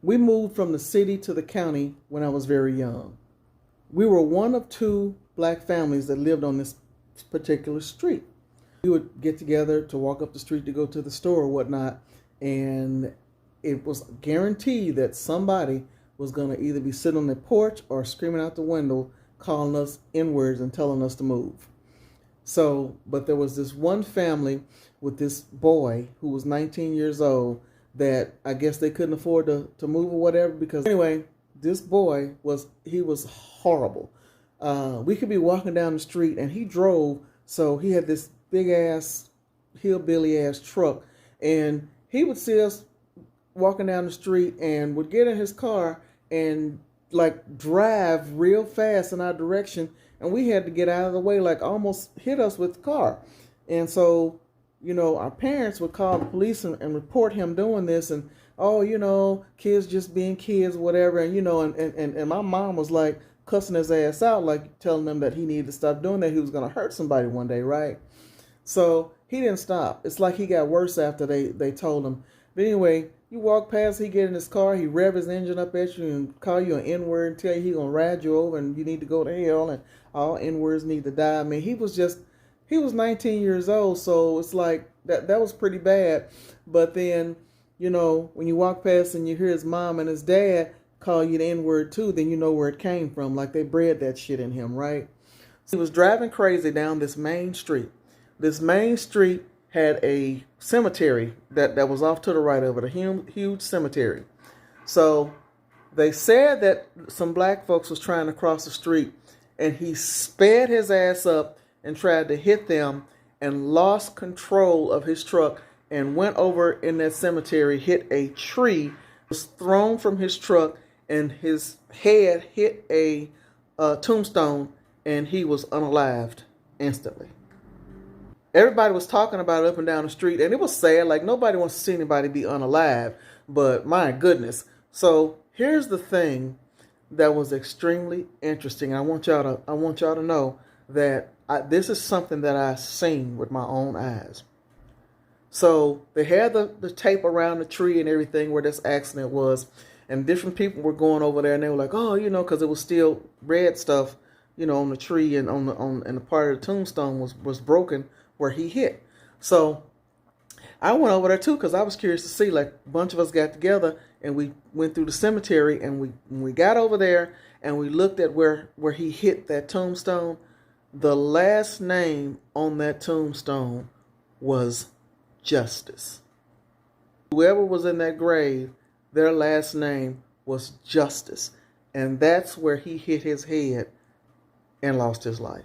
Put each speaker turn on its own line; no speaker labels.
We moved from the city to the county when I was very young. We were one of two black families that lived on this particular street. We would get together to walk up the street to go to the store or whatnot, and it was guaranteed that somebody was going to either be sitting on the porch or screaming out the window, calling us N-words and telling us to move. So, but there was this one family with this boy who was 19 years old that I guess they couldn't afford to move or whatever, because anyway, this boy was horrible. We could be walking down the street and he drove, so he had this big ass hillbilly ass truck, and he would see us walking down the street and would get in his car and like drive real fast in our direction, and we had to get out of the way, like almost hit us with the car. And so, you know, our parents would call the police and report him doing this, and oh, you know, kids just being kids, whatever. And you know, and my mom was like cussing his ass out, like telling him that he needed to stop doing that. He was going to hurt somebody one day, right? So he didn't stop. It's like he got worse after they told him. But anyway, you walk past, he get in his car, he rev his engine up at you and call you an N-word and tell you he gonna ride you over and you need to go to hell and all N-words need to die. I mean, he was 19 years old, so it's like that was pretty bad. But then, you know, when you walk past and you hear his mom and his dad call you the N-word too, then you know where it came from. Like they bred that shit in him, right? So he was driving crazy down this main street. This main street had a cemetery that was off to the right of it, a huge cemetery. So they said that some black folks was trying to cross the street, and he sped his ass up and tried to hit them and lost control of his truck and went over in that cemetery, hit a tree, was thrown from his truck, and his head hit a tombstone, and he was unalived instantly. Everybody was talking about it up and down the street, and it was sad. Like, nobody wants to see anybody be unalive, but my goodness. So here's the thing that was extremely interesting. I want y'all to know that this is something that I've seen with my own eyes. So they had the tape around the tree and everything where this accident was, and different people were going over there, and they were like, oh, you know, because it was still red stuff, you know, on the tree, and and the part of the tombstone was broken where he hit. So I went over there too because I was curious to see. Like, a bunch of us got together and we went through the cemetery, and when we got over there and we looked at where he hit that tombstone, the last name on that tombstone was Justice. Whoever was in that grave, their last name was Justice, and that's where he hit his head and lost his life.